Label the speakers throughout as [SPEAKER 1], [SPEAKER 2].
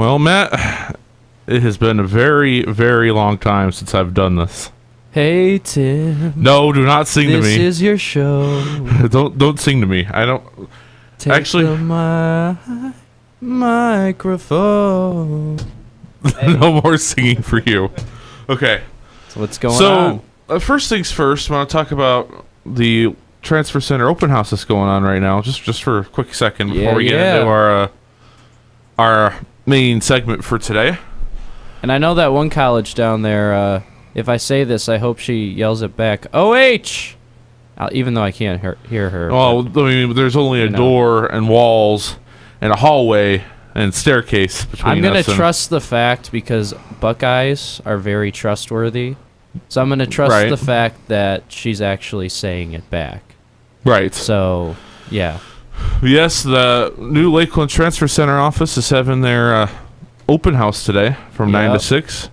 [SPEAKER 1] Well, Matt, it has been a very, very long time since I've done this.
[SPEAKER 2] Hey Tim.
[SPEAKER 1] No, do not sing to me.
[SPEAKER 2] This is your show.
[SPEAKER 1] Don't sing to me. I don't.
[SPEAKER 2] Take
[SPEAKER 1] Actually,
[SPEAKER 2] the microphone.
[SPEAKER 1] no more singing for you. Okay.
[SPEAKER 2] So what's going on?
[SPEAKER 1] So, first things first, I want to talk about the transfer center open house that's going on right now. Just for a quick second before we get into our main segment for today.
[SPEAKER 2] And I know that one college down there. If I say this, I hope she yells it back. OH! Even though I can't hear her.
[SPEAKER 1] Well, I mean, there's only a door and walls and a hallway and staircase between us.
[SPEAKER 2] I'm going to trust the fact because Buckeyes are very trustworthy. So I'm going to trust the fact that she's actually saying it back.
[SPEAKER 1] Right.
[SPEAKER 2] So, yeah.
[SPEAKER 1] Yes, the new Lakeland Transfer Center office is having their open house today from 9 to 6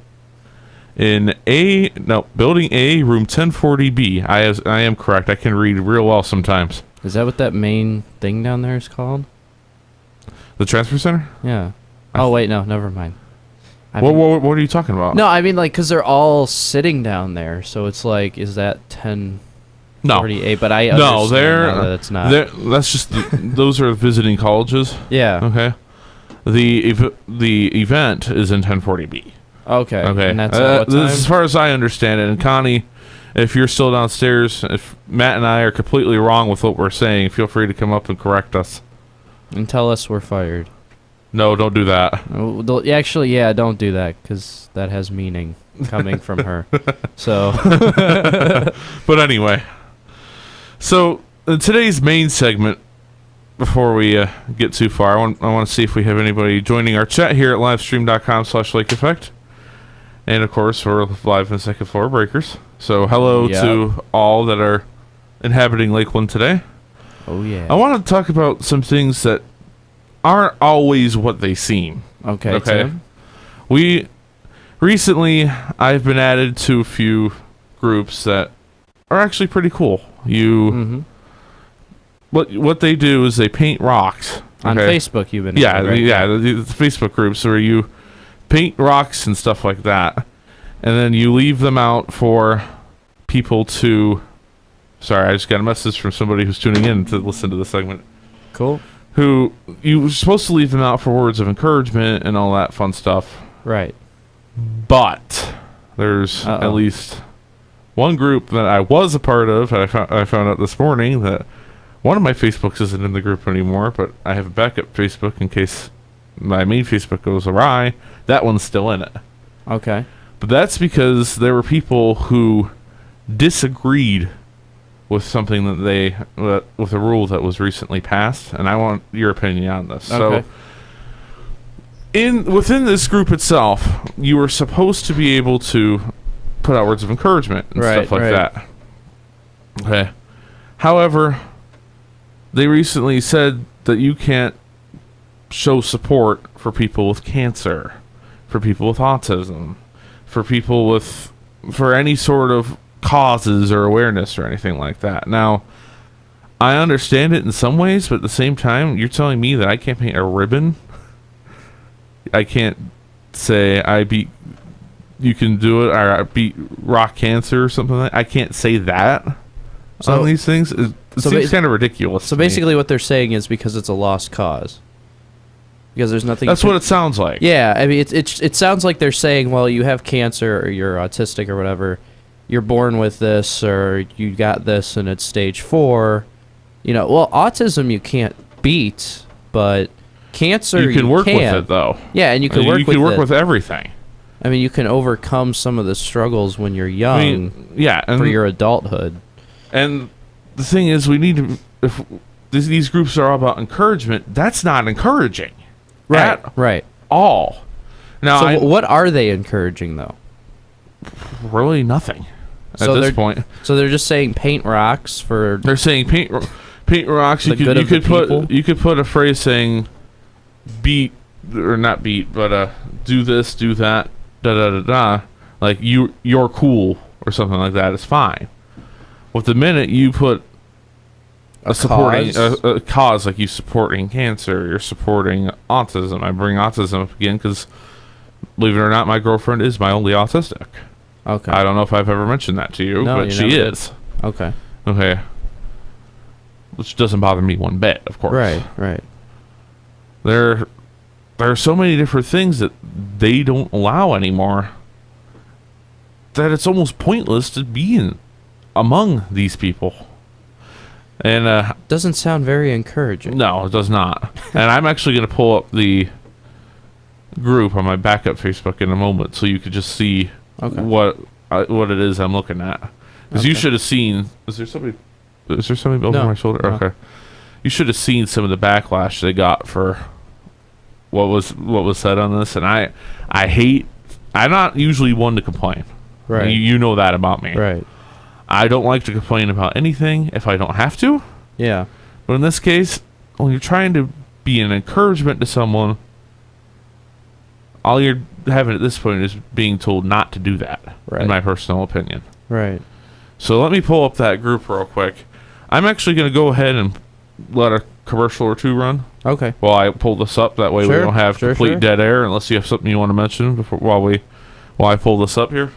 [SPEAKER 1] in Building A, room 1040B. I am correct. I can read real well sometimes.
[SPEAKER 2] Is that what that main thing down there is called?
[SPEAKER 1] The transfer center?
[SPEAKER 2] Yeah. Oh, wait, no, never mind.
[SPEAKER 1] What are you talking about?
[SPEAKER 2] No, I mean, like, because they're all sitting down there, so it's like, is that 1048? But I understand that it's not.
[SPEAKER 1] That's just, those are visiting colleges.
[SPEAKER 2] Yeah.
[SPEAKER 1] Okay. The event is in 1040B.
[SPEAKER 2] Okay.
[SPEAKER 1] And
[SPEAKER 2] that's at what time?
[SPEAKER 1] As far as I understand it, and Connie, if you're still downstairs, if Matt and I are completely wrong with what we're saying, feel free to come up and correct us.
[SPEAKER 2] And tell us we're fired.
[SPEAKER 1] No, don't do that.
[SPEAKER 2] Actually, yeah, don't do that, because that has meaning coming from her. So.
[SPEAKER 1] But anyway. So, in today's main segment, before we get too far, I want to see if we have anybody joining our chat here at livestream.com/Lake Effect. And, of course, we're live in the second floor breakers. So, hello to all that are inhabiting Lakeland today.
[SPEAKER 2] Oh, yeah.
[SPEAKER 1] I want to talk about some things that aren't always what they seem.
[SPEAKER 2] Okay. Tim?
[SPEAKER 1] Recently, I've been added to a few groups that are actually pretty cool. What they do is they paint rocks.
[SPEAKER 2] On Facebook, you've been
[SPEAKER 1] the Facebook groups where you paint rocks and stuff like that, and then you leave them out for people to. Sorry, I just got a message from somebody who's tuning in to listen to the segment.
[SPEAKER 2] Cool.
[SPEAKER 1] Who you're supposed to leave them out for words of encouragement and all that fun stuff.
[SPEAKER 2] Right.
[SPEAKER 1] But there's at least one group that I was a part of. I found out this morning that one of my Facebooks isn't in the group anymore, but I have a backup Facebook in case my main Facebook goes awry. That one's still in it.
[SPEAKER 2] Okay.
[SPEAKER 1] But that's because there were people who disagreed with something that with a rule that was recently passed, and I want your opinion on this.
[SPEAKER 2] Okay.
[SPEAKER 1] So, within this group itself, you were supposed to be able to put out words of encouragement and stuff like that. Okay. However, they recently said that you can't show support for people with cancer, for people with autism, for any sort of causes or awareness or anything like that. Now, I understand it in some ways, but at the same time, you're telling me that I can't paint a ribbon? I can't say you can do it, or I beat rock cancer or something like that. I can't say that on these things. It seems kind of ridiculous.
[SPEAKER 2] So basically what they're saying is because it's a lost cause. Because there's nothing.
[SPEAKER 1] That's what it sounds like.
[SPEAKER 2] Yeah, I mean, it sounds like they're saying, well, you have cancer or you're autistic or whatever. You're born with this, or you got this, and it's stage 4. Well, autism you can't beat, but cancer
[SPEAKER 1] you can work with it though.
[SPEAKER 2] Yeah, and you can work
[SPEAKER 1] with everything.
[SPEAKER 2] I mean, you can overcome some of the struggles when you're young.
[SPEAKER 1] And
[SPEAKER 2] for your adulthood.
[SPEAKER 1] And the thing is, we need to. If these groups are all about encouragement, that's not encouraging,
[SPEAKER 2] Right.
[SPEAKER 1] All. Now,
[SPEAKER 2] so what are they encouraging though?
[SPEAKER 1] Really nothing. At this point,
[SPEAKER 2] so they're just saying paint rocks for.
[SPEAKER 1] They're saying paint rocks. You could put a phrase saying, beat or not beat, but do this, do that, da da da da. Like you're cool or something like that. It's fine. With the minute you put supporting
[SPEAKER 2] cause?
[SPEAKER 1] a cause, like you supporting cancer, you're supporting autism. I bring autism up again because, believe it or not, my girlfriend is my only autistic.
[SPEAKER 2] Okay.
[SPEAKER 1] I don't know if I've ever mentioned that to you,
[SPEAKER 2] No,
[SPEAKER 1] but
[SPEAKER 2] you
[SPEAKER 1] she
[SPEAKER 2] never did.
[SPEAKER 1] is.
[SPEAKER 2] Okay.
[SPEAKER 1] Okay. Which doesn't bother me one bit, of course.
[SPEAKER 2] Right.
[SPEAKER 1] There are so many different things that they don't allow anymore that it's almost pointless to be among these people. And
[SPEAKER 2] Doesn't sound very encouraging.
[SPEAKER 1] no, it does not. And I'm actually going to pull up the group on my backup Facebook in a moment, so you could just see
[SPEAKER 2] Okay.
[SPEAKER 1] what it is I'm looking at. Because you
[SPEAKER 2] Okay.
[SPEAKER 1] should have seen. Is there somebody over
[SPEAKER 2] No.
[SPEAKER 1] my shoulder?
[SPEAKER 2] No.
[SPEAKER 1] Okay. You should have seen some of the backlash they got for what was said on this, and I hate. I'm not usually one to complain.
[SPEAKER 2] Right.
[SPEAKER 1] You know that about me.
[SPEAKER 2] Right.
[SPEAKER 1] I don't like to complain about anything if I don't have to.
[SPEAKER 2] Yeah.
[SPEAKER 1] But in this case, when you're trying to be an encouragement to someone, all you're having at this point is being told not to do that,
[SPEAKER 2] Right.
[SPEAKER 1] in my personal opinion.
[SPEAKER 2] Right.
[SPEAKER 1] So let me pull up that group real quick. I'm actually going to go ahead and let a commercial or two run
[SPEAKER 2] Okay.
[SPEAKER 1] while I pull this up. That way we
[SPEAKER 2] Sure,
[SPEAKER 1] don't have
[SPEAKER 2] sure,
[SPEAKER 1] complete
[SPEAKER 2] sure.
[SPEAKER 1] dead air, unless you have something you want to mention while I pull this up here.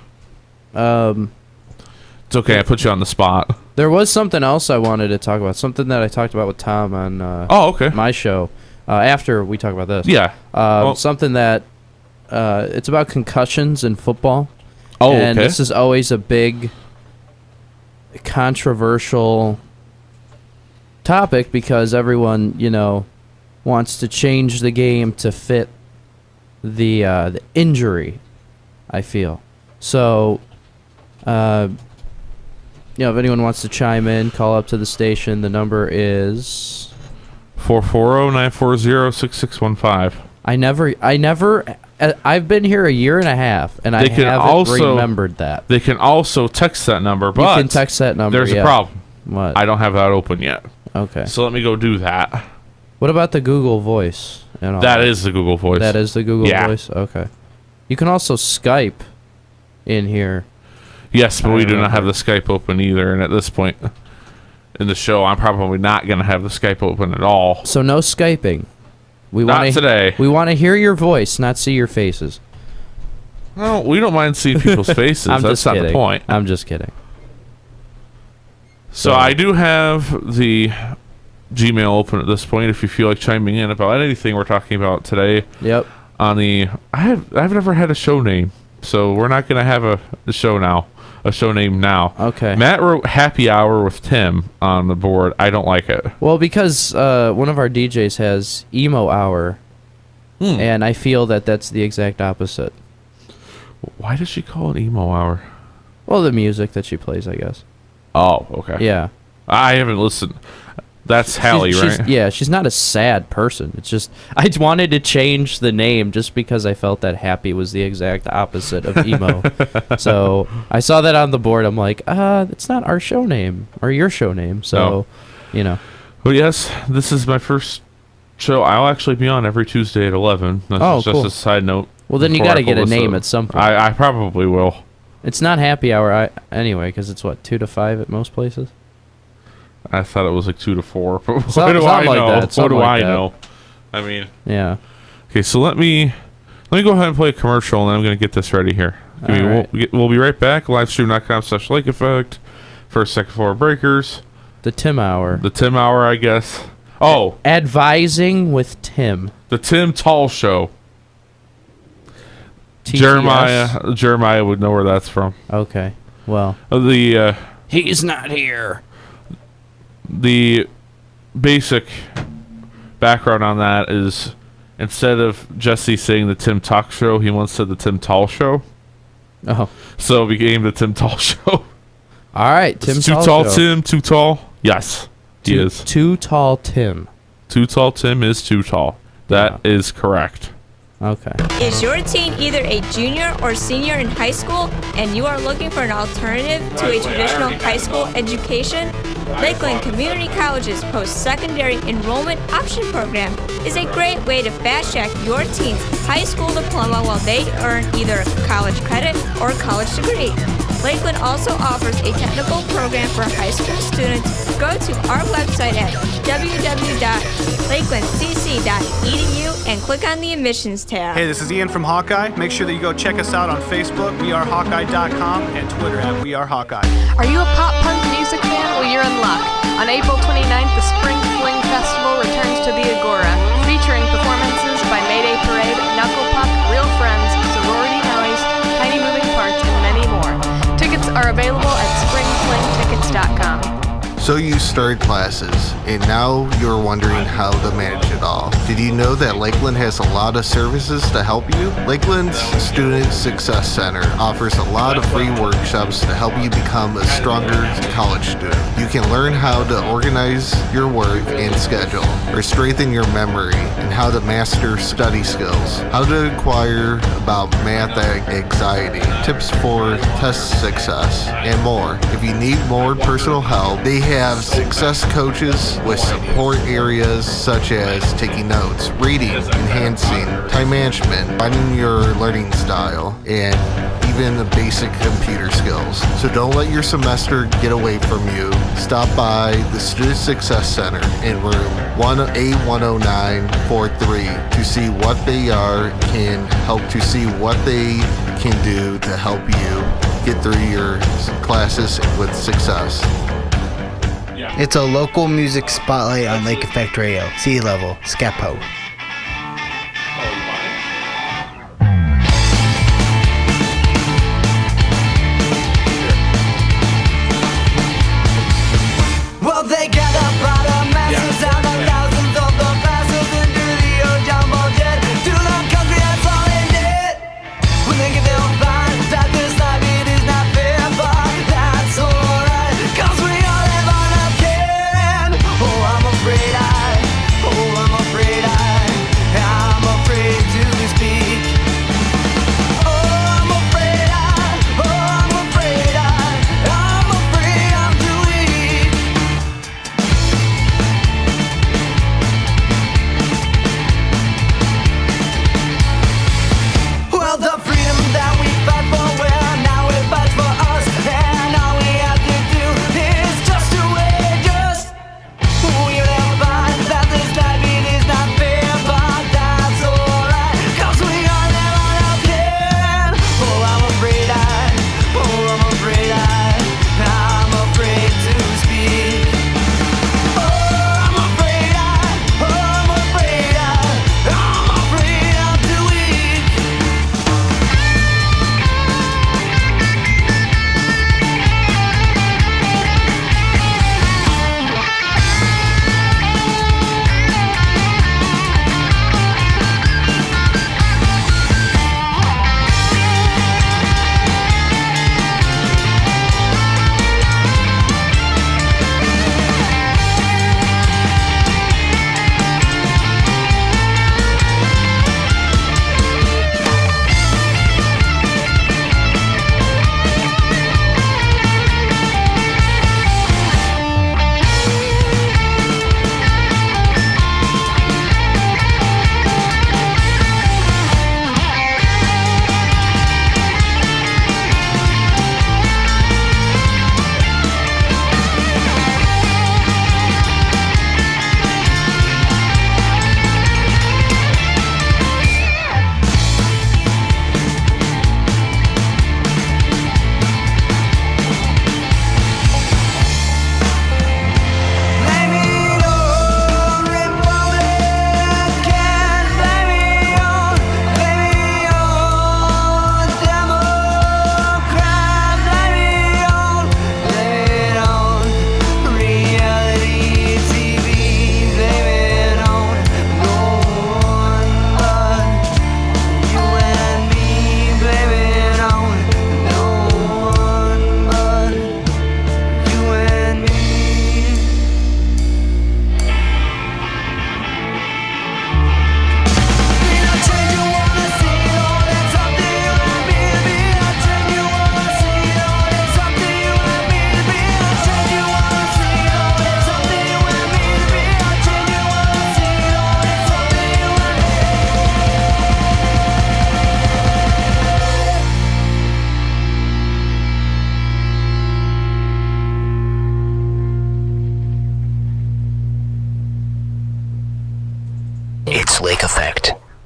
[SPEAKER 1] It's okay. I put you on the spot.
[SPEAKER 2] There was something else I wanted to talk about. Something that I talked about with Tom on
[SPEAKER 1] Oh, okay.
[SPEAKER 2] my show. After we talk about this.
[SPEAKER 1] Yeah. well-
[SPEAKER 2] Something that it's about concussions in football.
[SPEAKER 1] Oh,
[SPEAKER 2] And
[SPEAKER 1] okay.
[SPEAKER 2] this is always a big controversial topic because everyone, wants to change the game to fit the injury, I feel. So, if anyone wants to chime in, call up to the station. The number is
[SPEAKER 1] 440-940-6615.
[SPEAKER 2] I've been here a year and a half, and I
[SPEAKER 1] They can
[SPEAKER 2] haven't
[SPEAKER 1] also-
[SPEAKER 2] remembered that.
[SPEAKER 1] They can also text that number,
[SPEAKER 2] You
[SPEAKER 1] but
[SPEAKER 2] can text that number.
[SPEAKER 1] there's
[SPEAKER 2] yeah.
[SPEAKER 1] a problem.
[SPEAKER 2] What?
[SPEAKER 1] I don't have that open yet.
[SPEAKER 2] Okay.
[SPEAKER 1] So let me go do that.
[SPEAKER 2] What about the Google Voice? And all
[SPEAKER 1] That is the Google Voice.
[SPEAKER 2] That is the Google
[SPEAKER 1] Yeah.
[SPEAKER 2] Voice? Okay. You can also Skype in here.
[SPEAKER 1] Yes, but
[SPEAKER 2] I
[SPEAKER 1] we do not have
[SPEAKER 2] remember.
[SPEAKER 1] the Skype open either. And at this point in the show, I'm probably not going to have the Skype open at all.
[SPEAKER 2] So no Skyping. We
[SPEAKER 1] Not
[SPEAKER 2] want
[SPEAKER 1] today.
[SPEAKER 2] We want to hear your voice, not see your faces.
[SPEAKER 1] No, we don't mind seeing people's faces.
[SPEAKER 2] I'm
[SPEAKER 1] That's
[SPEAKER 2] just
[SPEAKER 1] not
[SPEAKER 2] kidding.
[SPEAKER 1] the point.
[SPEAKER 2] I'm just kidding.
[SPEAKER 1] So I do have the Gmail open at this point. If you feel like chiming in about anything we're talking about today,
[SPEAKER 2] Yep.
[SPEAKER 1] on the I've never had a show name, so we're not gonna have a show name now.
[SPEAKER 2] Okay.
[SPEAKER 1] Matt wrote Happy Hour with Tim on the board. I don't like it.
[SPEAKER 2] Well, because one of our DJs has Emo Hour, and I feel that that's the exact opposite.
[SPEAKER 1] Why does she call it Emo Hour?
[SPEAKER 2] Well, the music that she plays, I guess.
[SPEAKER 1] Oh, okay.
[SPEAKER 2] Yeah.
[SPEAKER 1] I haven't listened. That's Hallie,
[SPEAKER 2] She's-
[SPEAKER 1] right?
[SPEAKER 2] Yeah, she's not a sad person. It's just I wanted to change the name just because I felt that Happy was the exact opposite of emo. So I saw that on the board. I'm like, it's not our show name or your show name. So,
[SPEAKER 1] Well, yes, this is my first show. I'll actually be on every Tuesday at 11. That's
[SPEAKER 2] Oh,
[SPEAKER 1] just
[SPEAKER 2] cool.
[SPEAKER 1] a side note.
[SPEAKER 2] Well, then you
[SPEAKER 1] before
[SPEAKER 2] got to
[SPEAKER 1] I
[SPEAKER 2] get
[SPEAKER 1] pull
[SPEAKER 2] a
[SPEAKER 1] this
[SPEAKER 2] name
[SPEAKER 1] up.
[SPEAKER 2] at some point.
[SPEAKER 1] I probably will.
[SPEAKER 2] It's not Happy Hour anyway, because it's what 2 to 5 at most places.
[SPEAKER 1] I thought it was like 2 to 4, but what
[SPEAKER 2] Something
[SPEAKER 1] do I
[SPEAKER 2] like
[SPEAKER 1] know?
[SPEAKER 2] that,
[SPEAKER 1] What
[SPEAKER 2] something
[SPEAKER 1] do
[SPEAKER 2] like
[SPEAKER 1] I
[SPEAKER 2] that.
[SPEAKER 1] know? I mean,
[SPEAKER 2] Yeah.
[SPEAKER 1] okay, so let me go ahead and play a commercial, and then I'm going to get this ready here.
[SPEAKER 2] All right.
[SPEAKER 1] We'll be right back. Livestream.com/Lake Effect. First, second floor breakers.
[SPEAKER 2] The Tim Hour.
[SPEAKER 1] The Tim Hour, I guess. Oh,
[SPEAKER 2] Advising with Tim.
[SPEAKER 1] the Tim Tall Show.
[SPEAKER 2] TTS?
[SPEAKER 1] Jeremiah would know where that's from.
[SPEAKER 2] Okay. Well,
[SPEAKER 1] The
[SPEAKER 2] he's not here.
[SPEAKER 1] the basic background on that is instead of Jesse saying the Tim Talk Show, he once said the Tim Tall Show.
[SPEAKER 2] Oh.
[SPEAKER 1] So it became the Tim Tall Show.
[SPEAKER 2] All right, Tim
[SPEAKER 1] Too
[SPEAKER 2] Tall
[SPEAKER 1] tall
[SPEAKER 2] Show.
[SPEAKER 1] Tim, too tall? Yes, he is.
[SPEAKER 2] Too Tall Tim.
[SPEAKER 1] Too tall Tim is too tall. That is correct.
[SPEAKER 2] Okay.
[SPEAKER 3] Is your teen either a junior or senior in high school and you are looking for an alternative to a traditional high school education? Lakeland Community College's post-secondary enrollment option program is a great way to fast-track your teen's high school diploma while they earn either a college credit or a college degree. Lakeland also offers a technical program for high school students. Go to our website at www.lakelandcc.edu and click on the admissions tab.
[SPEAKER 4] Hey, this is Ian from Hawkeye. Make sure that you go check us out on Facebook, wearehawkeye.com, and Twitter at wearehawkeye.
[SPEAKER 5] Are you a pop punk music fan? Well, you're in luck. On April 29th, the Spring Fling Festival returns to the Agora, featuring performances by Mayday Parade, Knuckle Puck, Real Friends, Sorority Noise, Tiny Moving Parts, and many more. Tickets are available at springflingtickets.com.
[SPEAKER 6] So you started classes, and now you're wondering how to manage it all. Did you know that Lakeland has a lot of services to help you? Lakeland's Student Success Center offers a lot of free workshops to help you become a stronger college student. You can learn how to organize your work and schedule, or strengthen your memory, and how to master study skills, how to inquire about math anxiety, tips for test success, and more. If you need more personal help, they have success coaches with support areas such as taking notes, reading, enhancing, time management, finding your learning style, and even the basic computer skills. So don't let your semester get away from you. Stop by the Student Success Center in room 1A10943 to see what they are, can help to see what they can do to help you get through your classes with success.
[SPEAKER 7] It's a local music spotlight on Lake Effect Radio. Sea Level, Scapo.
[SPEAKER 8] Well, they gather by the masses and the thousands of the passes into the old jumbo jet. To the country that's all they did. When they get they'll find that this life it is not fair, but that's alright, 'cause we all live on a can. Oh, I'm afraid I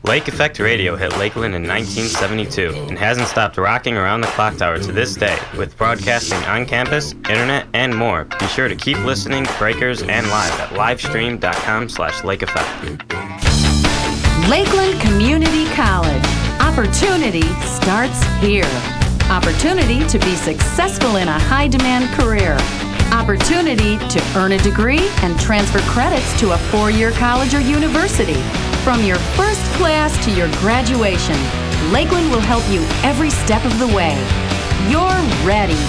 [SPEAKER 9] Lake Effect Radio hit Lakeland in 1972 and hasn't stopped rocking around the clock tower to this day, with broadcasting on campus, internet, and more. Be sure to keep listening, breakers, and live at livestream.com/lakeeffect.
[SPEAKER 10] Lakeland Community College. Opportunity starts here. Opportunity to be successful in a high-demand career. Opportunity to earn a degree and transfer credits to a 4-year college or university. From your first class to your graduation, Lakeland will help you every step of the way. You're ready.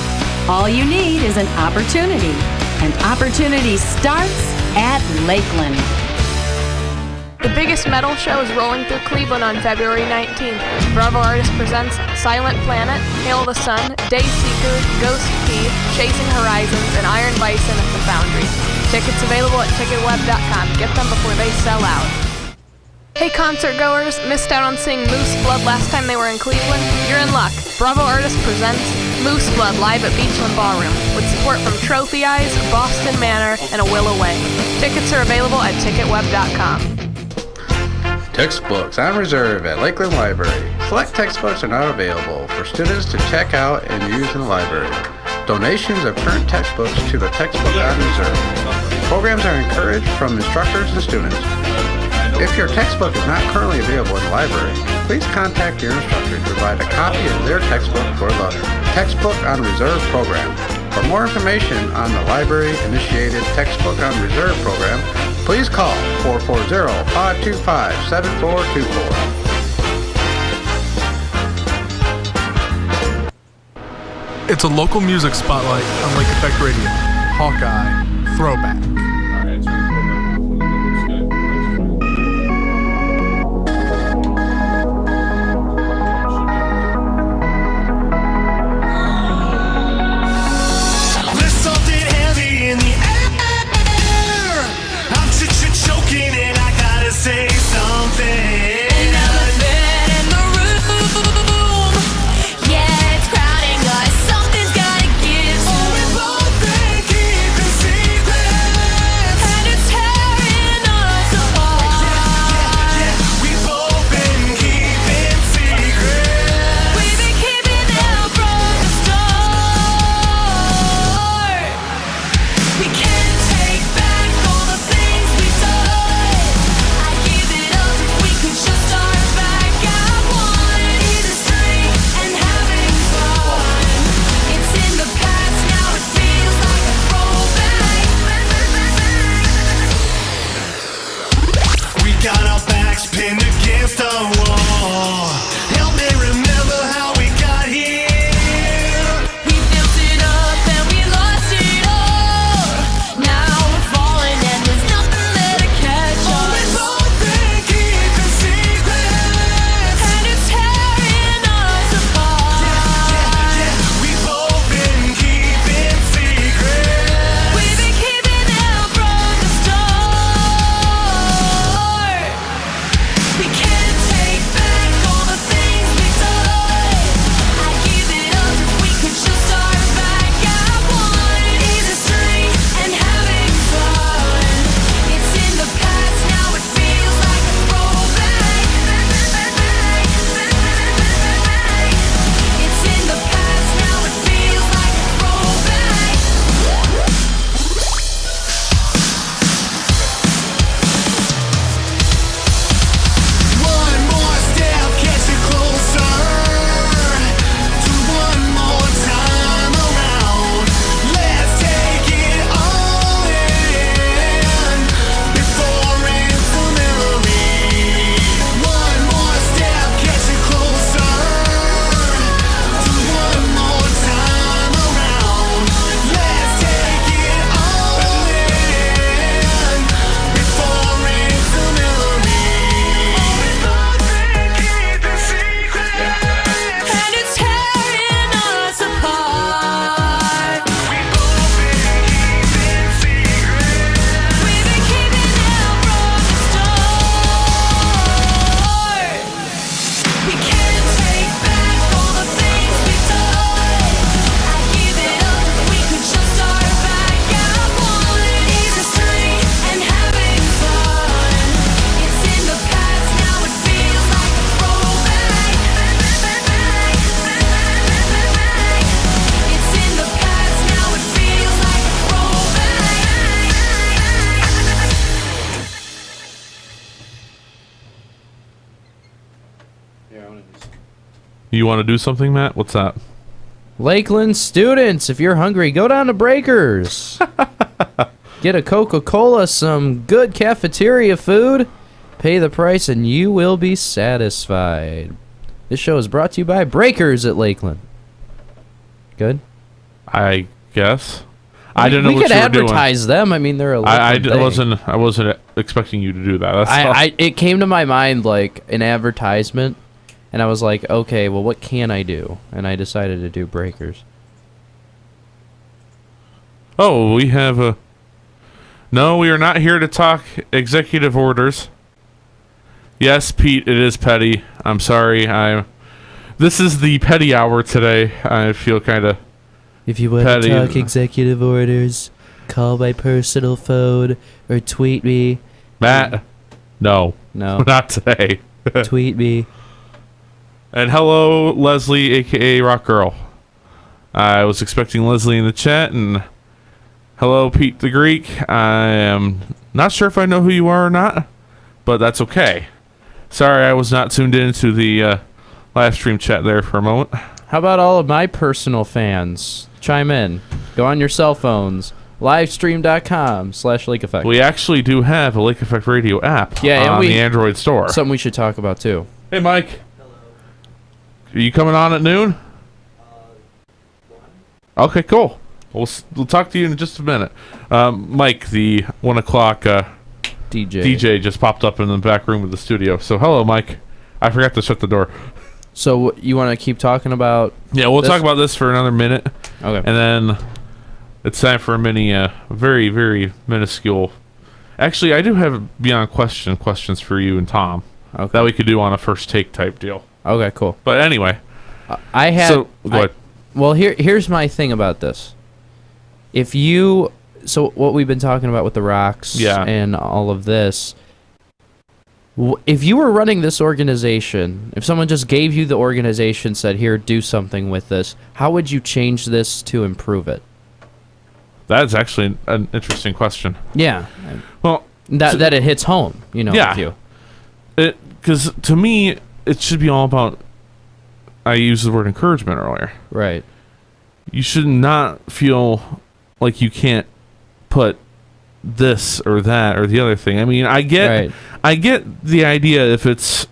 [SPEAKER 10] All you need is an opportunity. And opportunity starts at Lakeland.
[SPEAKER 5] The biggest metal show is rolling through Cleveland on February 19th. Bravo Artists presents Silent Planet, Hail the Sun, Dayseeker, Ghost Key, Chasing Horizons, and Iron Bison at the Foundry. Tickets available at ticketweb.com. Get them before they sell out. Hey concert goers, missed out on seeing Moose Blood last time they were in Cleveland? You're in luck. Bravo Artists presents Moose Blood live at Beachland Ballroom with support from Trophy Eyes, Boston Manor, and A Will Away. Tickets are available at ticketweb.com.
[SPEAKER 11] Textbooks on reserve at Lakeland Library. Select textbooks are not available for students to check out and use in the library. Donations of current textbooks to the textbook on reserve. Programs are encouraged from instructors and students. If your textbook is not currently available in the library, please contact your instructor to provide a copy of their textbook for the Textbook on Reserve program. For more information on the library-initiated Textbook on Reserve program, please call 440-525-7424.
[SPEAKER 12] It's a local music spotlight on Lake Effect Radio. Hawkeye Throwback.
[SPEAKER 8] Say something. An elephant in the room. Yeah, it's crowding us. Something's gotta give. Oh, we both think keeping secret.
[SPEAKER 1] You want to do something, Matt? What's that?
[SPEAKER 2] Lakeland students, if you're hungry, go down to Breakers. Get a Coca-Cola, some good cafeteria food, pay the price, and you will be satisfied. This show is brought to you by Breakers at Lakeland. Good?
[SPEAKER 1] I guess. I didn't know
[SPEAKER 2] we
[SPEAKER 1] what
[SPEAKER 2] could
[SPEAKER 1] you were doing.
[SPEAKER 2] advertise them. I mean, they're a
[SPEAKER 1] I wasn't expecting you to do that. That's all.
[SPEAKER 2] It came to my mind like an advertisement, and I was like, okay, well, what can I do? And I decided to do Breakers.
[SPEAKER 1] Oh, we have a... No, we are not here to talk executive orders. Yes, Pete, it is petty. I'm sorry. This is the petty hour today. I feel kind of
[SPEAKER 2] If you want
[SPEAKER 1] petty.
[SPEAKER 2] to talk executive orders, call my personal phone or tweet me.
[SPEAKER 1] Matt, no.
[SPEAKER 2] No.
[SPEAKER 1] Not today.
[SPEAKER 2] Tweet me.
[SPEAKER 1] And hello, Leslie, a.k.a. Rock Girl. I was expecting Leslie in the chat, and hello, Pete the Greek. I am not sure if I know who you are or not, but that's okay. Sorry, I was not tuned into the live stream chat there for a moment.
[SPEAKER 2] How about all of my personal fans? Chime in. Go on your cell phones. Livestream.com/Lake Effect.
[SPEAKER 1] We actually do have a Lake Effect Radio app on the Android store.
[SPEAKER 2] Something we should talk about, too.
[SPEAKER 1] Hey, Mike. Are you coming on at noon? Okay, cool. We'll talk to you in just a minute. Mike, the 1 o'clock DJ just popped up in the back room of the studio. So, hello, Mike. I forgot to shut the door.
[SPEAKER 2] So, you want to keep talking about...
[SPEAKER 1] Yeah, we'll talk about this for another minute.
[SPEAKER 2] Okay.
[SPEAKER 1] And then it's time for a mini, very, very minuscule... Actually, I do have beyond questions for you and Tom.
[SPEAKER 2] Okay.
[SPEAKER 1] That we could do on a first take type deal.
[SPEAKER 2] Okay, cool.
[SPEAKER 1] But anyway.
[SPEAKER 2] I had...
[SPEAKER 1] So, go ahead.
[SPEAKER 2] Well, here's my thing about this. If you... So, what we've been talking about with the rocks and all of this... If you were running this organization, if someone just gave you the organization, said, here, do something with this, how would you change this to improve it?
[SPEAKER 1] That's actually an interesting question.
[SPEAKER 2] Yeah.
[SPEAKER 1] Well,
[SPEAKER 2] that it hits home, you know, with you.
[SPEAKER 1] Because to me, it should be all about... I used the word encouragement earlier.
[SPEAKER 2] Right.
[SPEAKER 1] You should not feel like you can't put this or that or the other thing. I mean, I get the idea if it's,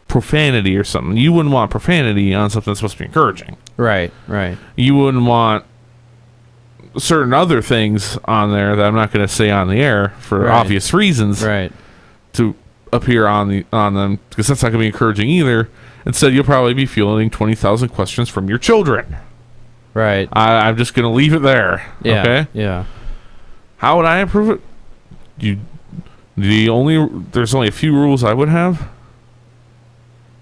[SPEAKER 1] profanity or something. You wouldn't want profanity on something that's supposed to be encouraging.
[SPEAKER 2] Right.
[SPEAKER 1] You wouldn't want certain other things on there that I'm not going to say on the air for obvious reasons.
[SPEAKER 2] Right.
[SPEAKER 1] To appear on them, because that's not going to be encouraging either. Instead, you'll probably be fielding 20,000 questions from your children.
[SPEAKER 2] Right.
[SPEAKER 1] I'm just going to leave it there.
[SPEAKER 2] Yeah.
[SPEAKER 1] Okay?
[SPEAKER 2] Yeah.
[SPEAKER 1] How would I improve it? There's only a few rules I would have.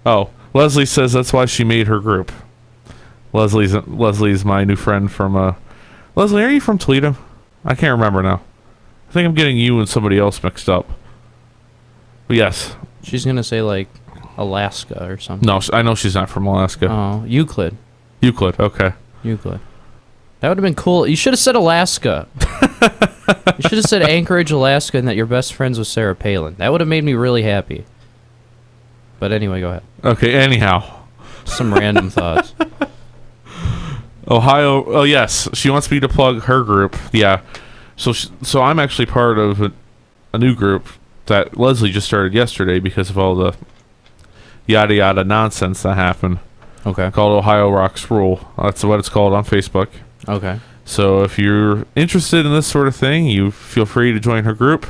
[SPEAKER 1] Oh, Leslie says that's why she made her group. Leslie's my new friend from Leslie, are you from Toledo? I can't remember now. I think I'm getting you and somebody else mixed up. But yes.
[SPEAKER 2] She's going to say, like, Alaska or something.
[SPEAKER 1] No, I know she's not from Alaska.
[SPEAKER 2] Oh, Euclid,
[SPEAKER 1] okay.
[SPEAKER 2] Euclid. That would have been cool. You should have said Alaska. You should have said Anchorage, Alaska, and that you're best friends with Sarah Palin. That would have made me really happy. But anyway, go ahead.
[SPEAKER 1] Okay, anyhow.
[SPEAKER 2] Some random thoughts.
[SPEAKER 1] Ohio. Oh, yes. She wants me to plug her group. Yeah. So I'm actually part of a new group that Leslie just started yesterday because of all the yada yada nonsense that happened.
[SPEAKER 2] Okay.
[SPEAKER 1] Called Ohio Rocks Rule. That's what it's called on Facebook.
[SPEAKER 2] Okay.
[SPEAKER 1] So if you're interested in this sort of thing, you feel free to join her group.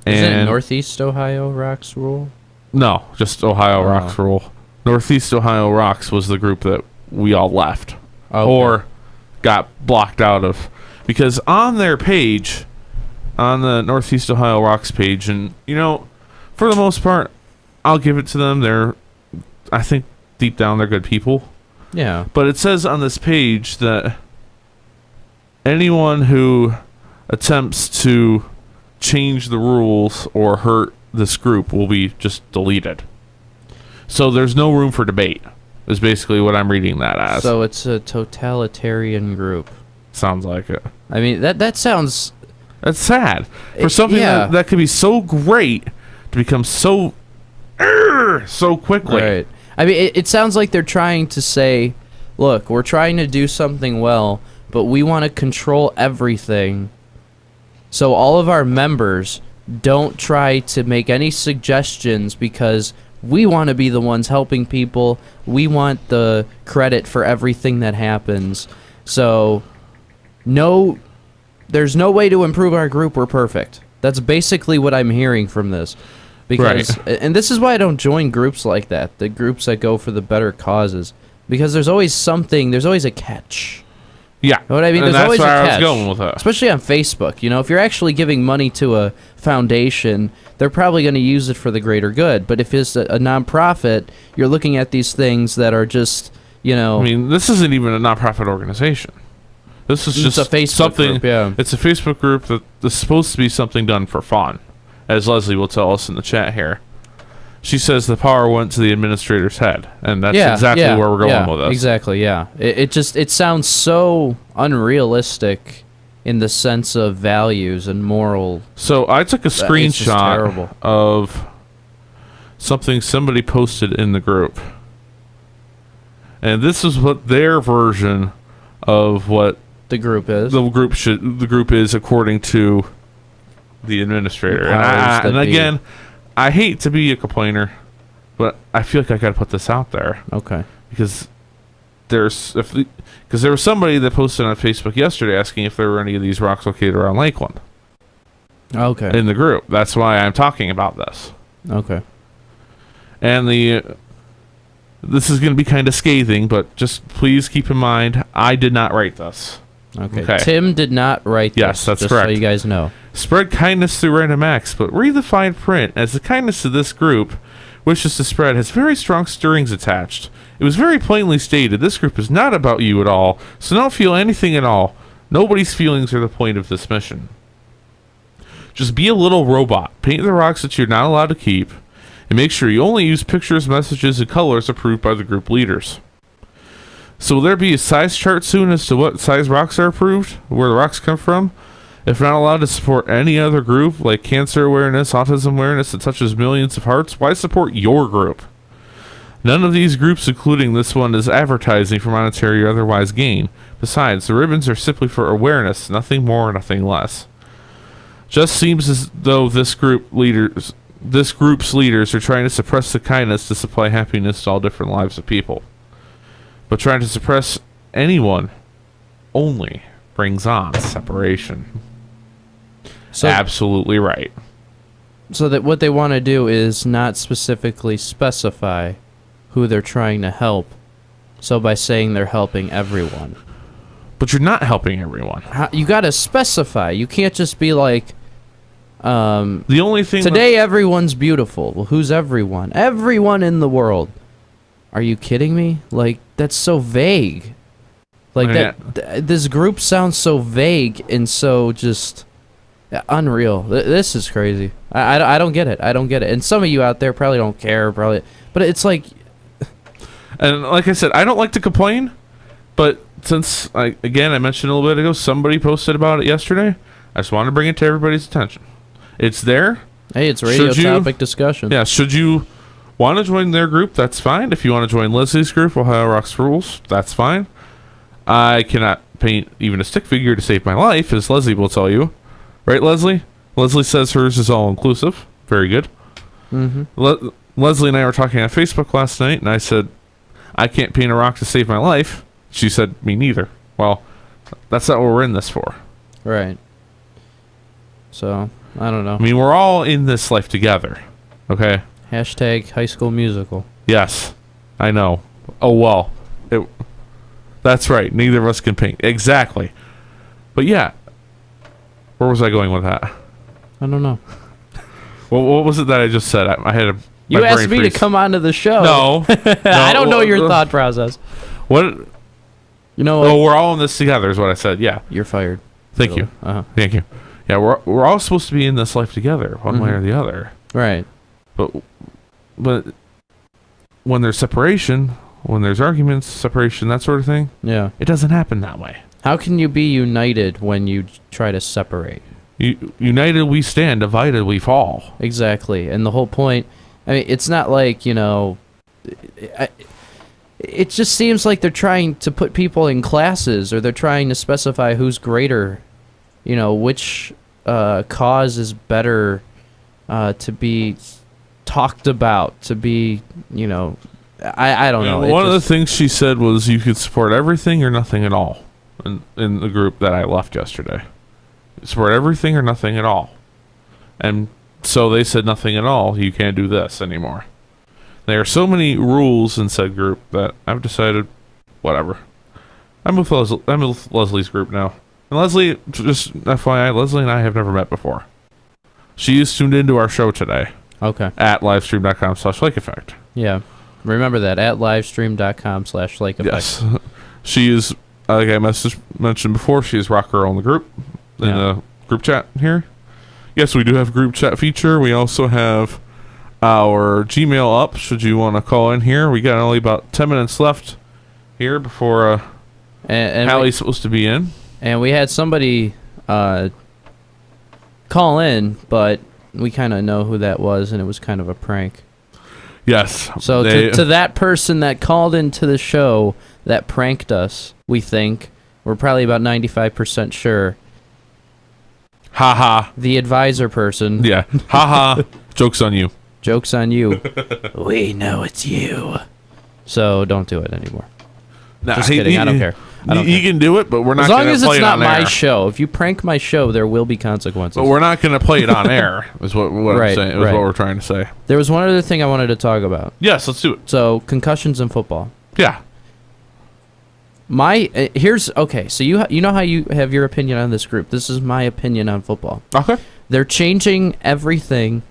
[SPEAKER 2] Is it Northeast Ohio Rocks Rule?
[SPEAKER 1] No, just Ohio Rocks Rule. Northeast Ohio Rocks was the group that we all left.
[SPEAKER 2] Okay.
[SPEAKER 1] Or got blocked out of. Because on their page, on the Northeast Ohio Rocks page, and, for the most part, I'll give it to them. I think deep down they're good people.
[SPEAKER 2] Yeah.
[SPEAKER 1] But it says on this page that anyone who attempts to change the rules or hurt this group will be just deleted. So there's no room for debate, is basically what I'm reading that as.
[SPEAKER 2] So it's a totalitarian group.
[SPEAKER 1] Sounds like it.
[SPEAKER 2] I mean, that sounds...
[SPEAKER 1] That's sad. For something that could be so great to become so so quickly.
[SPEAKER 2] Right. I mean, it sounds like they're trying to say, look, we're trying to do something well, but we want to control everything. So all of our members don't try to make any suggestions because we want to be the ones helping people. We want the credit for everything that happens. So there's no way to improve our group. We're perfect. That's basically what I'm hearing from this. Because, and this is why I don't join groups like that, the groups that go for the better causes. Because there's always a catch.
[SPEAKER 1] Yeah.
[SPEAKER 2] You know what I mean?
[SPEAKER 1] And
[SPEAKER 2] There's always a
[SPEAKER 1] where
[SPEAKER 2] catch.
[SPEAKER 1] I was going with that.
[SPEAKER 2] Especially on Facebook. You know, if you're actually giving money to a foundation, they're probably going to use it for the greater good. But if it's a nonprofit, you're looking at these things that are just, you know...
[SPEAKER 1] I mean, this isn't even a nonprofit organization. This is just
[SPEAKER 2] a Facebook
[SPEAKER 1] something...
[SPEAKER 2] group, yeah.
[SPEAKER 1] It's a Facebook group that is supposed to be something done for fun, as Leslie will tell us in the chat here. She says the power went to the administrator's head, and that's exactly where we're going with this.
[SPEAKER 2] Exactly, yeah. It sounds so unrealistic in the sense of values and moral.
[SPEAKER 1] So I took a
[SPEAKER 2] It's just
[SPEAKER 1] screenshot
[SPEAKER 2] terrible.
[SPEAKER 1] of something somebody posted in the group, and this is what their version of what
[SPEAKER 2] the group is.
[SPEAKER 1] The group is according to the administrator.
[SPEAKER 2] The powers that
[SPEAKER 1] And
[SPEAKER 2] be.
[SPEAKER 1] again, I hate to be a complainer, but I feel like I got to put this out there.
[SPEAKER 2] Okay.
[SPEAKER 1] Because there was somebody that posted on Facebook yesterday asking if there were any of these rocks located around Lakeland.
[SPEAKER 2] Okay.
[SPEAKER 1] In the group. That's why I'm talking about this.
[SPEAKER 2] Okay.
[SPEAKER 1] And this is going to be kind of scathing, but just please keep in mind, I did not write this.
[SPEAKER 2] Okay. Tim did not write this.
[SPEAKER 1] Yes, that's
[SPEAKER 2] just
[SPEAKER 1] correct.
[SPEAKER 2] So you guys know.
[SPEAKER 1] Spread kindness through random acts, but read the fine print, as the kindness of this group wishes to spread has very strong stirrings attached. It was very plainly stated, this group is not about you at all, so don't feel anything at all. Nobody's feelings are the point of this mission. Just be a little robot. Paint the rocks that you're not allowed to keep, and make sure you only use pictures, messages, and colors approved by the group leaders. So will there be a size chart soon as to what size rocks are approved, where the rocks come from? If not allowed to support any other group, like cancer awareness, autism awareness that touches millions of hearts, why support your group? None of these groups, including this one, is advertising for monetary or otherwise gain. Besides, the ribbons are simply for awareness, nothing more, nothing less. Just seems as though this group's leaders are trying to suppress the kindness to supply happiness to all different lives of people. But trying to suppress anyone only brings on separation.
[SPEAKER 2] So,
[SPEAKER 1] absolutely right.
[SPEAKER 2] So that what they want to do is not specifically specify who they're trying to help. So by saying they're helping everyone.
[SPEAKER 1] But you're not helping everyone.
[SPEAKER 2] You got to specify. You can't just be like,
[SPEAKER 1] the only thing
[SPEAKER 2] today everyone's beautiful. Well, who's everyone? Everyone in the world. Are you kidding me? Like, that's so vague. Like, this group sounds so vague and so just unreal. This is crazy. I don't get it. I don't get it. And some of you out there probably don't care, but it's like...
[SPEAKER 1] And like I said, I don't like to complain, but since, I mentioned a little bit ago, somebody posted about it yesterday, I just want to bring it to everybody's attention. It's there.
[SPEAKER 2] Hey, it's radio topic discussion.
[SPEAKER 1] Yeah, should you want to join their group, that's fine. If you want to join Leslie's group, Ohio Rocks Rules, that's fine. I cannot paint even a stick figure to save my life, as Leslie will tell you. Right, Leslie? Leslie says hers is all-inclusive. Very good.
[SPEAKER 2] Mm-hmm.
[SPEAKER 1] Leslie and I were talking on Facebook last night, and I said, I can't paint a rock to save my life. She said, me neither. Well, that's not what we're in this for.
[SPEAKER 2] Right. So, I don't know.
[SPEAKER 1] I mean, we're all in this life together. Okay?
[SPEAKER 2] Hashtag High School Musical.
[SPEAKER 1] Yes. I know. Oh, well. That's right. Neither of us can paint. Exactly. But yeah. Where was I going with that?
[SPEAKER 2] I don't know.
[SPEAKER 1] Well, what was it that I just said? I had a...
[SPEAKER 2] You asked me to come onto the show.
[SPEAKER 1] No.
[SPEAKER 2] I don't know your thought process.
[SPEAKER 1] What?
[SPEAKER 2] You know
[SPEAKER 1] what? Oh, we're all in this together is what I said. Yeah.
[SPEAKER 2] You're fired.
[SPEAKER 1] Thank you. Thank you. Yeah, we're all supposed to be in this life together, one way or the other.
[SPEAKER 2] Right.
[SPEAKER 1] But when there's separation, when there's arguments, separation, that sort of thing,
[SPEAKER 2] yeah,
[SPEAKER 1] it doesn't happen that way.
[SPEAKER 2] How can you be united when you try to separate?
[SPEAKER 1] United we stand, divided we fall.
[SPEAKER 2] Exactly. And the whole point, I mean, it's not like, it just seems like they're trying to put people in classes, or they're trying to specify who's greater, which cause is better to be talked about, to be, I don't know.
[SPEAKER 1] One of the things she said was you could support everything or nothing at all in the group that I left yesterday. Support everything or nothing at all. And so they said nothing at all. You can't do this anymore. There are so many rules in said group that I've decided, whatever. I'm with Leslie's group now. And Leslie, just FYI, Leslie and I have never met before. She is tuned into our show today.
[SPEAKER 2] Okay.
[SPEAKER 1] At livestream.com/Lake Effect.
[SPEAKER 2] Yeah. Remember that, at livestream.com/Lake Effect.
[SPEAKER 1] Yes. She is, like I mentioned before, she is Rock Girl in the group, in the group chat here. Yes, we do have a group chat feature. We also have our Gmail up, should you want to call in here. We got only about 10 minutes left here before Hallie's supposed to be in.
[SPEAKER 2] And we had somebody call in, but we kind of know who that was, and it was kind of a prank.
[SPEAKER 1] Yes.
[SPEAKER 2] So to that person that called into the show that pranked us, we think, we're probably about 95% sure.
[SPEAKER 1] Ha.
[SPEAKER 2] The advisor person.
[SPEAKER 1] Yeah. Ha. Joke's on you.
[SPEAKER 2] Joke's on you. We know it's you. So don't do it anymore.
[SPEAKER 1] Nah,
[SPEAKER 2] Just kidding. I don't care.
[SPEAKER 1] You can do it, but we're not going to play it on air.
[SPEAKER 2] As long as it's not my show. If you prank my show, there will be consequences.
[SPEAKER 1] But we're not going to play it on air, is what I'm saying. Is what we're trying to say.
[SPEAKER 2] There was one other thing I wanted to talk about.
[SPEAKER 1] Yes, let's do it.
[SPEAKER 2] So, concussions in football.
[SPEAKER 1] Yeah.
[SPEAKER 2] So you know how you have your opinion on this group. This is my opinion on football.
[SPEAKER 1] Okay.
[SPEAKER 2] They're changing everything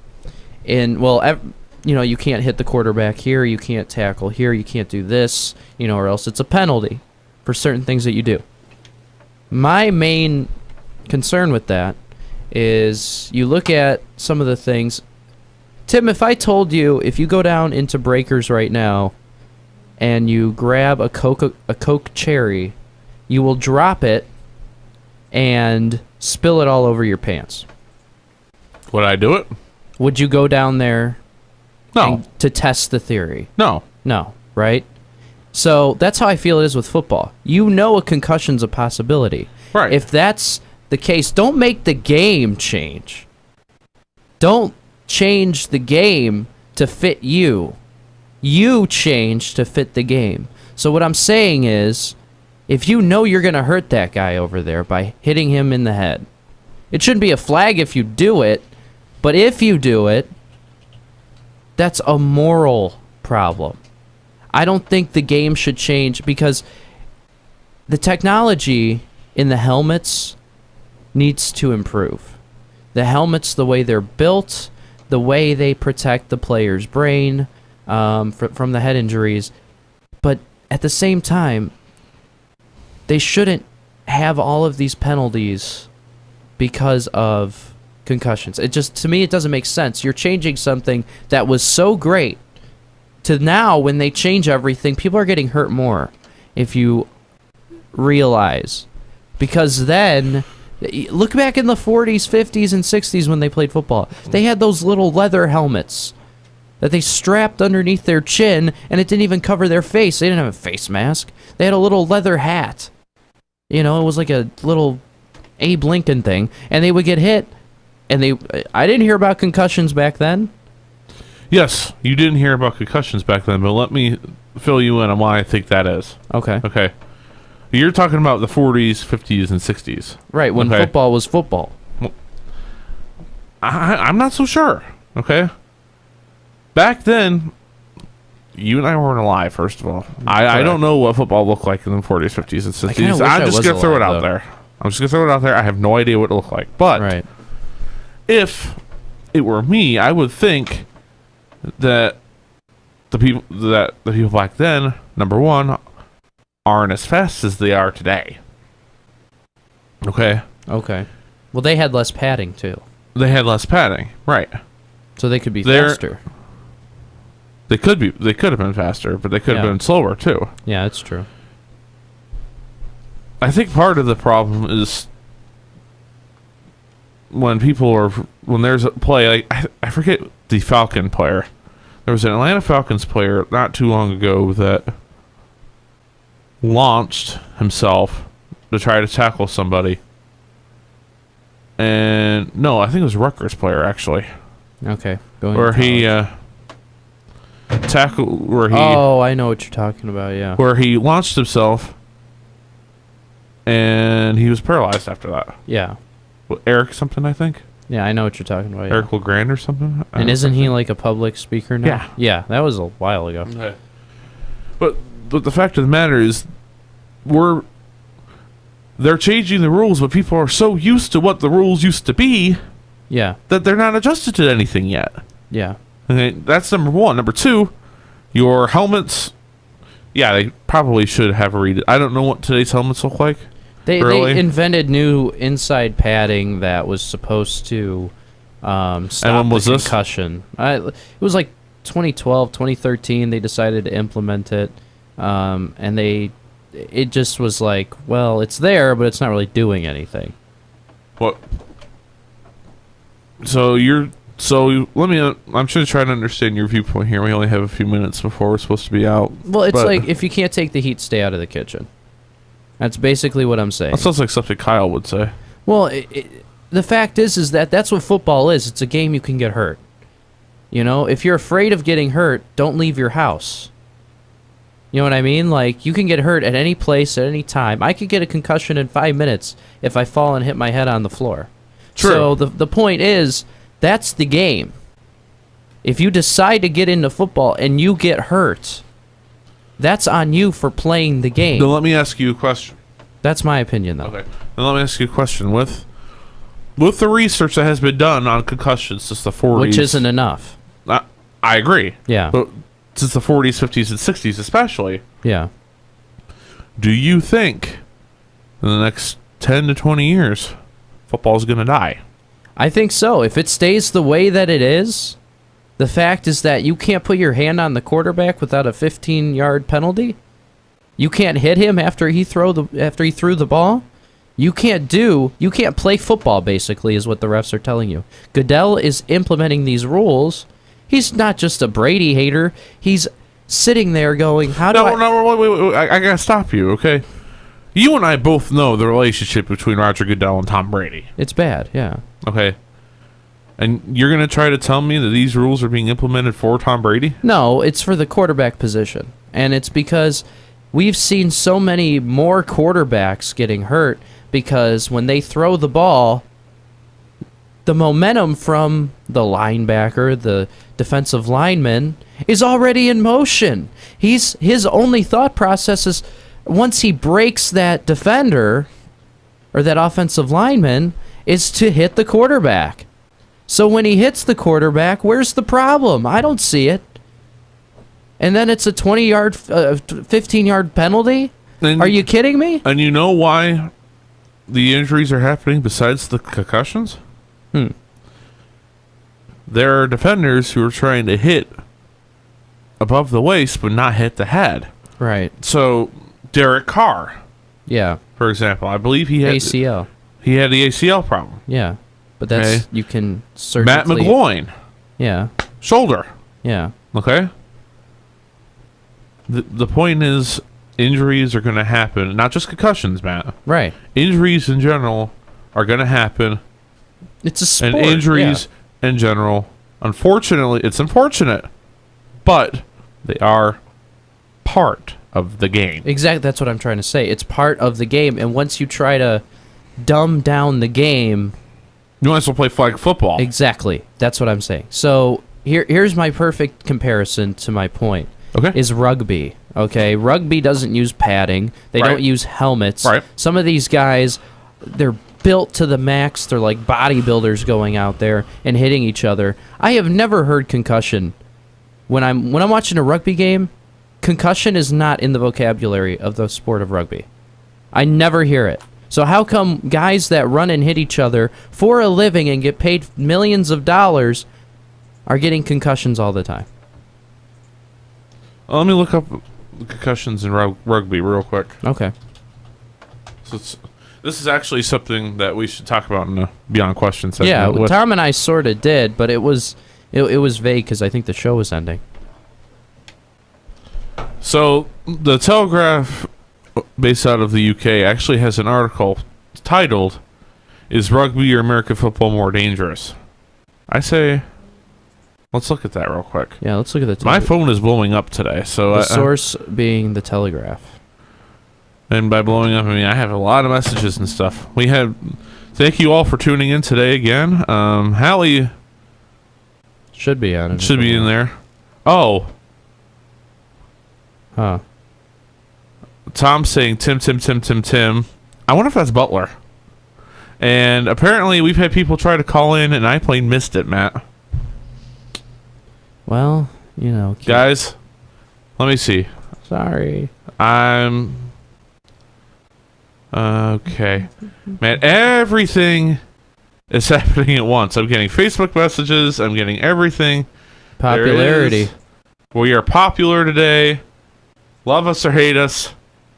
[SPEAKER 2] you can't hit the quarterback here, you can't tackle here, you can't do this, or else it's a penalty for certain things that you do. My main concern with that is you look at some of the things. Tim, if I told you, if you go down into Breakers right now and you grab a Coke cherry, you will drop it and spill it all over your pants.
[SPEAKER 1] Would I do it?
[SPEAKER 2] Would you go down there
[SPEAKER 1] No.
[SPEAKER 2] to test the theory?
[SPEAKER 1] No.
[SPEAKER 2] No, right? So that's how I feel it is with football. A concussion's a possibility.
[SPEAKER 1] Right.
[SPEAKER 2] If that's the case, don't make the game change. Don't change the game to fit you. You change to fit the game. So what I'm saying is, if you know you're going to hurt that guy over there by hitting him in the head, it shouldn't be a flag if you do it, but if you do it, that's a moral problem. I don't think the game should change because the technology in the helmets needs to improve. The helmets, the way they're built, the way they protect the player's brain from the head injuries. But at the same time, they shouldn't have all of these penalties because of concussions. To me, it doesn't make sense. You're changing something that was so great to now, when they change everything, people are getting hurt more, if you realize. Because then, look back in the 40s, 50s, and 60s when they played football. They had those little leather helmets that they strapped underneath their chin, and it didn't even cover their face. They didn't have a face mask. They had a little leather hat. It was like a little Abe Lincoln thing, and they would get hit. And I didn't hear about concussions back then.
[SPEAKER 1] Yes, you didn't hear about concussions back then, but let me fill you in on why I think that is.
[SPEAKER 2] Okay.
[SPEAKER 1] You're talking about the 40s, 50s, and 60s.
[SPEAKER 2] Right, when football was football.
[SPEAKER 1] Well, I'm not so sure, okay? Back then, you and I weren't alive, first of all. I don't know what football looked like in the 40s, 50s, and 60s. I'm just going to throw it out there. I have no idea what it looked like. But if it were me, I would think that the people back then, number one, aren't as fast as they are today. Okay.
[SPEAKER 2] Well, they had less padding too.
[SPEAKER 1] They had less padding, right?
[SPEAKER 2] So they could be faster.
[SPEAKER 1] They could have been faster, but they could have been slower too.
[SPEAKER 2] Yeah, that's true.
[SPEAKER 1] I think part of the problem is when there's a play, like I forget the Falcon player There was an Atlanta Falcons player not too long ago that launched himself to try to tackle somebody. And no, I think it was a Rutgers player actually.
[SPEAKER 2] Okay.
[SPEAKER 1] Where he tackled. Where he.
[SPEAKER 2] Oh, I know what you're talking about. Yeah.
[SPEAKER 1] Where he launched himself, and he was paralyzed after that.
[SPEAKER 2] Yeah.
[SPEAKER 1] Well, Eric something, I think.
[SPEAKER 2] Yeah, I know what you're talking about. Yeah.
[SPEAKER 1] Eric LeGrand or something.
[SPEAKER 2] And isn't he like a public speaker now?
[SPEAKER 1] Yeah.
[SPEAKER 2] Yeah, that was a while ago.
[SPEAKER 1] Okay. But the fact of the matter is, they're changing the rules, but people are so used to what the rules used to be.
[SPEAKER 2] Yeah.
[SPEAKER 1] That they're not adjusted to anything yet.
[SPEAKER 2] Yeah.
[SPEAKER 1] Okay, that's number one. Number two, your helmets. Yeah, they probably should have I don't know what today's helmets look like.
[SPEAKER 2] They invented new inside padding that was supposed to stop
[SPEAKER 1] when was
[SPEAKER 2] the
[SPEAKER 1] this?
[SPEAKER 2] concussion. It was like 2012, 2013. They decided to implement it, and it just was like, well, it's there, but it's not really doing anything.
[SPEAKER 1] What? Let me. I'm trying to understand your viewpoint here. We only have a few minutes before we're supposed to be out.
[SPEAKER 2] Well, it's like if you can't take the heat, stay out of the kitchen. That's basically what I'm saying.
[SPEAKER 1] That sounds like something Kyle would say.
[SPEAKER 2] Well, the fact is that that's what football is. It's a game you can get hurt. You know, if you're afraid of getting hurt, don't leave your house. You know what I mean? Like, you can get hurt at any place, at any time. I could get a concussion in 5 minutes if I fall and hit my head on the floor.
[SPEAKER 1] True.
[SPEAKER 2] So the point is, that's the game. If you decide to get into football and you get hurt, that's on you for playing the game.
[SPEAKER 1] Then let me ask you a question.
[SPEAKER 2] That's my opinion, though.
[SPEAKER 1] Okay. Then let me ask you a question. With the research that has been done on concussions since the 40s...
[SPEAKER 2] Which isn't enough.
[SPEAKER 1] I agree.
[SPEAKER 2] Yeah.
[SPEAKER 1] But since the 40s, 50s, and 60s especially...
[SPEAKER 2] Yeah.
[SPEAKER 1] Do you think in the next 10 to 20 years, football's going to die?
[SPEAKER 2] I think so. If it stays the way that it is... The fact is that you can't put your hand on the quarterback without a 15-yard penalty. You can't hit him after he threw the ball. You can't play football, basically, is what the refs are telling you. Goodell is implementing these rules. He's not just a Brady hater. He's sitting there going, wait,
[SPEAKER 1] I gotta stop you, okay? You and I both know the relationship between Roger Goodell and Tom Brady.
[SPEAKER 2] It's bad, yeah.
[SPEAKER 1] Okay. And you're going to try to tell me that these rules are being implemented for Tom Brady?
[SPEAKER 2] No, it's for the quarterback position. And it's because we've seen so many more quarterbacks getting hurt because when they throw the ball, the momentum from the linebacker, the defensive lineman, is already in motion. His only thought process is once he breaks that defender or that offensive lineman is to hit the quarterback. So when he hits the quarterback, where's the problem? I don't see it. And then it's a 20-yard, 15-yard penalty? Are you kidding me?
[SPEAKER 1] And you know why the injuries are happening besides the concussions? There are defenders who are trying to hit above the waist but not hit the head.
[SPEAKER 2] Right.
[SPEAKER 1] So, Derek Carr.
[SPEAKER 2] Yeah.
[SPEAKER 1] For example, I believe he had...
[SPEAKER 2] ACL.
[SPEAKER 1] He had the ACL problem.
[SPEAKER 2] Yeah. But that's, you can surgically...
[SPEAKER 1] Matt McGloin.
[SPEAKER 2] Yeah.
[SPEAKER 1] Shoulder.
[SPEAKER 2] Yeah.
[SPEAKER 1] Okay? The point is, injuries are going to happen. Not just concussions, Matt.
[SPEAKER 2] Right.
[SPEAKER 1] Injuries in general are going to happen.
[SPEAKER 2] It's a sport.
[SPEAKER 1] And injuries in general, unfortunately, it's unfortunate, but they are part of the game.
[SPEAKER 2] Exactly. That's what I'm trying to say. It's part of the game. And once you try to dumb down the game...
[SPEAKER 1] You might as well play flag football.
[SPEAKER 2] Exactly. That's what I'm saying. So here's my perfect comparison to my point.
[SPEAKER 1] Okay.
[SPEAKER 2] Is rugby. Okay. Rugby doesn't use padding. They don't use helmets.
[SPEAKER 1] Right.
[SPEAKER 2] Some of these guys, they're built to the max. They're like bodybuilders going out there and hitting each other. I have never heard concussion. When I'm watching a rugby game, concussion is not in the vocabulary of the sport of rugby. I never hear it. So how come guys that run and hit each other for a living and get paid millions of dollars are getting concussions all the time?
[SPEAKER 1] Let me look up concussions in rugby real quick.
[SPEAKER 2] Okay.
[SPEAKER 1] So this is actually something that we should talk about in the Beyond Questions segment.
[SPEAKER 2] Yeah, Tom and I sort of did, but it was vague because I think the show was ending.
[SPEAKER 1] So the Telegraph, based out of the UK, actually has an article titled, "Is Rugby or American Football More Dangerous?" I say, let's look at that real quick.
[SPEAKER 2] Yeah, let's look at the
[SPEAKER 1] My phone is blowing up today, so
[SPEAKER 2] the source being the Telegraph.
[SPEAKER 1] And by blowing up, I mean I have a lot of messages and stuff. We have. Thank you all for tuning in today again. Hallie
[SPEAKER 2] should be on it.
[SPEAKER 1] Should be in there. Oh.
[SPEAKER 2] Huh.
[SPEAKER 1] Tom's saying Tim. I wonder if that's Butler. And apparently we've had people try to call in, and I plain missed it, Matt.
[SPEAKER 2] Well, you know.
[SPEAKER 1] Guys, let me see.
[SPEAKER 2] Sorry.
[SPEAKER 1] Okay. Man, everything is happening at once. I'm getting Facebook messages. I'm getting everything.
[SPEAKER 2] Popularity.
[SPEAKER 1] We are popular today. Love us or hate us.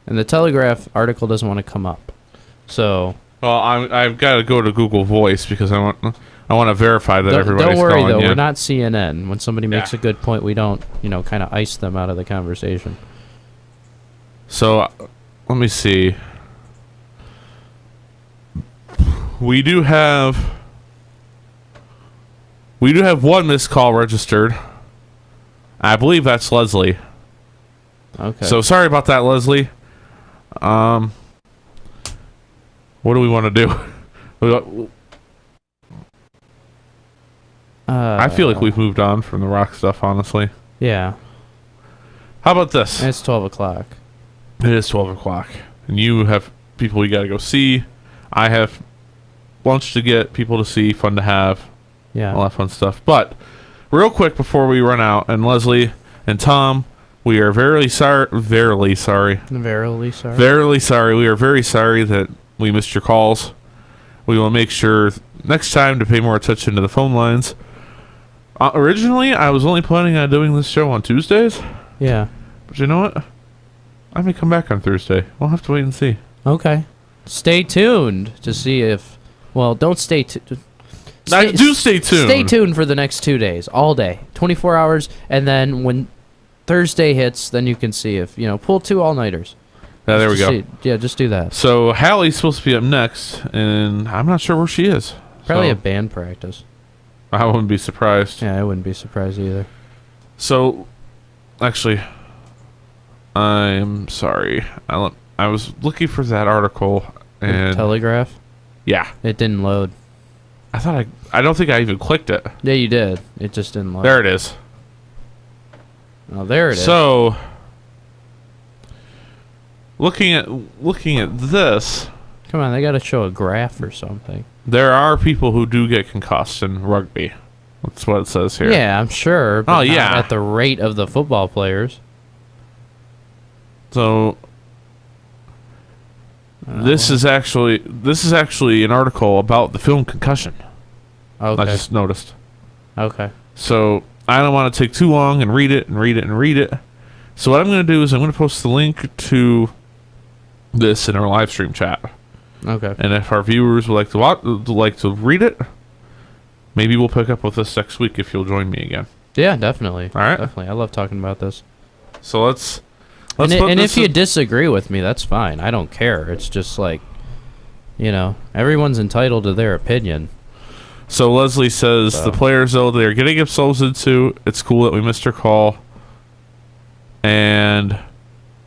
[SPEAKER 2] And the Telegraph article doesn't want to come up. So...
[SPEAKER 1] Well, I've got to go to Google Voice because I want to verify that everybody's calling.
[SPEAKER 2] Don't worry, though.
[SPEAKER 1] You.
[SPEAKER 2] We're not CNN. When somebody makes a good point, we don't, kind of ice them out of the conversation.
[SPEAKER 1] So, let me see. We do have one missed call registered. I believe that's Leslie.
[SPEAKER 2] Okay.
[SPEAKER 1] So sorry about that, Leslie. What do we want to do? I feel like we've moved on from the rock stuff, honestly.
[SPEAKER 2] Yeah.
[SPEAKER 1] How about this?
[SPEAKER 2] It's 12 o'clock.
[SPEAKER 1] It is 12 o'clock. And you have people you got to go see. I have lunch to get, people to see, fun to have.
[SPEAKER 2] Yeah.
[SPEAKER 1] All that fun stuff. But real quick before we run out, and Leslie and Tom, we are verily sorry.
[SPEAKER 2] Verily sorry.
[SPEAKER 1] Verily sorry. We are very sorry that we missed your calls. We will make sure next time to pay more attention to the phone lines. Originally, I was only planning on doing this show on Tuesdays.
[SPEAKER 2] Yeah.
[SPEAKER 1] But you know what? I may come back on Thursday. We'll have to wait and see.
[SPEAKER 2] Okay. Stay tuned to see if... Well, don't stay tuned.
[SPEAKER 1] Do stay tuned.
[SPEAKER 2] Stay tuned for the next 2 days. All day. 24 hours. And then when Thursday hits, then you can see if, pull 2 all-nighters.
[SPEAKER 1] Yeah, there we go.
[SPEAKER 2] Yeah, just do that.
[SPEAKER 1] So Hallie's supposed to be up next, and I'm not sure where she is.
[SPEAKER 2] Probably a band practice.
[SPEAKER 1] I wouldn't be surprised.
[SPEAKER 2] Yeah, I wouldn't be surprised either.
[SPEAKER 1] So, actually, I'm sorry. I was looking for that article and
[SPEAKER 2] Telegraph.
[SPEAKER 1] Yeah,
[SPEAKER 2] it didn't load.
[SPEAKER 1] I don't think I even clicked it.
[SPEAKER 2] Yeah, you did. It just didn't load.
[SPEAKER 1] There it is.
[SPEAKER 2] Oh, there it is.
[SPEAKER 1] So, looking at this.
[SPEAKER 2] Come on, they got to show a graph or something.
[SPEAKER 1] There are people who do get concussed in rugby. That's what it says here.
[SPEAKER 2] Yeah, I'm sure. But
[SPEAKER 1] not
[SPEAKER 2] at the rate of the football players.
[SPEAKER 1] So this is actually an article about the film Concussion.
[SPEAKER 2] Okay.
[SPEAKER 1] I just noticed.
[SPEAKER 2] Okay.
[SPEAKER 1] So I don't want to take too long and read it. So what I'm going to do is I'm going to post the link to this in our live stream chat.
[SPEAKER 2] Okay.
[SPEAKER 1] And if our viewers would like to read it, maybe we'll pick up with this next week if you'll join me again.
[SPEAKER 2] Yeah, definitely.
[SPEAKER 1] All right.
[SPEAKER 2] Definitely. I love talking about this.
[SPEAKER 1] So let's
[SPEAKER 2] and if you disagree with me, that's fine. I don't care. It's just like, everyone's entitled to their opinion.
[SPEAKER 1] So Leslie says the players, though, they're getting themselves into. It's cool that we missed your call. And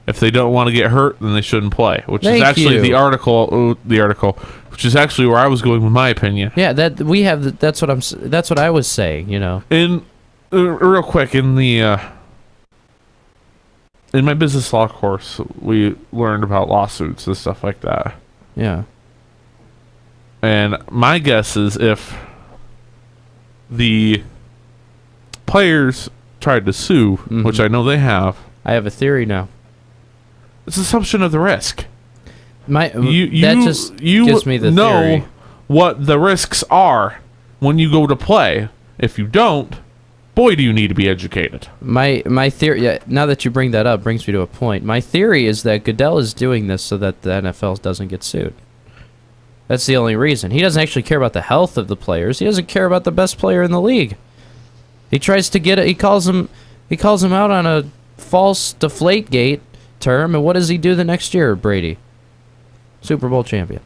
[SPEAKER 1] if they don't want to get hurt, then they shouldn't play. Which is actually the article, which is actually where I was going with my opinion.
[SPEAKER 2] Yeah, that's what I was saying.
[SPEAKER 1] In real quick in my business law course, we learned about lawsuits and stuff like that.
[SPEAKER 2] Yeah.
[SPEAKER 1] And my guess is if the players tried to sue, which I know they have.
[SPEAKER 2] I have a theory now.
[SPEAKER 1] It's assumption of the risk.
[SPEAKER 2] That just gives me the theory.
[SPEAKER 1] What the risks are when you go to play. If you don't, boy, do you need to be educated.
[SPEAKER 2] My theory, now that you bring that up, brings me to a point. My theory is that Goodell is doing this so that the NFL doesn't get sued. That's the only reason. He doesn't actually care about the health of the players. He doesn't care about the best player in the league. He tries to get it. He calls him out on a false deflate gate term, and what does he do the next year, Brady? Super Bowl champion.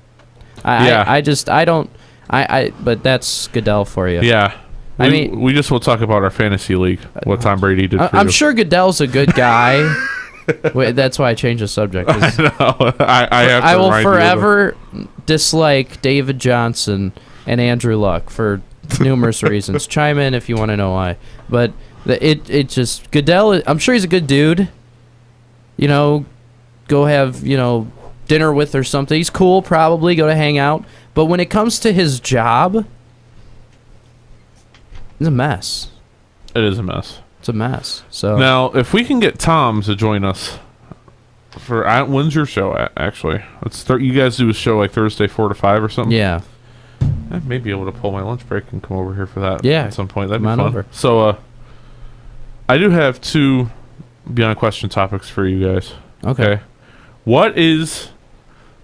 [SPEAKER 2] But that's Goodell for you.
[SPEAKER 1] Yeah.
[SPEAKER 2] I mean,
[SPEAKER 1] we just will talk about our fantasy league. What Tom Brady did.
[SPEAKER 2] I'm sure Goodell's a good guy. Wait, that's why I changed the subject.
[SPEAKER 1] I know.
[SPEAKER 2] I will forever dislike David Johnson and Andrew Luck for numerous reasons. Chime in if you want to know why. But it just Goodell. I'm sure he's a good dude. You know, go have dinner with or something. He's cool. Probably go to hang out. But when it comes to his job, it's a mess.
[SPEAKER 1] It is a mess.
[SPEAKER 2] It's a mess. So
[SPEAKER 1] now, if we can get Tom to join us for when's your show? Actually, you guys do a show like Thursday 4 to 5 or something.
[SPEAKER 2] Yeah,
[SPEAKER 1] I may be able to pull my lunch break and come over here for that.
[SPEAKER 2] Yeah,
[SPEAKER 1] at some point. That'd be
[SPEAKER 2] come
[SPEAKER 1] fun.
[SPEAKER 2] on over.
[SPEAKER 1] So, I do have 2 Beyond Question topics for you guys.
[SPEAKER 2] Okay.
[SPEAKER 1] What is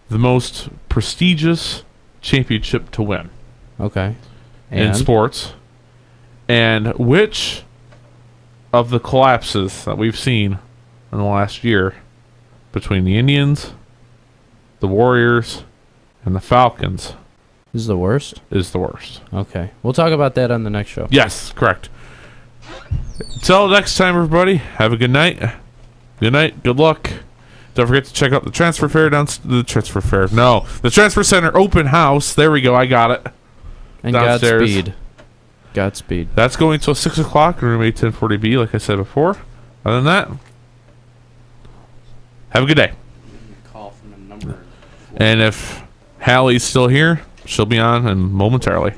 [SPEAKER 1] the most prestigious championship to win?
[SPEAKER 2] Okay.
[SPEAKER 1] In sports, and which of the collapses that we've seen in the last year between the Indians, the Warriors, and the Falcons
[SPEAKER 2] is the worst?
[SPEAKER 1] Is the worst.
[SPEAKER 2] Okay. We'll talk about that on the next show.
[SPEAKER 1] Yes, correct. Until next time, everybody, have a good night. Good night. Good luck. Don't forget to check out the transfer fair the transfer center open house. There we go. I got it.
[SPEAKER 2] And
[SPEAKER 1] downstairs.
[SPEAKER 2] Godspeed.
[SPEAKER 1] That's going till 6 o'clock in room 81040B, like I said before. Other than that, have a good day. And if Hallie's still here, she'll be on momentarily.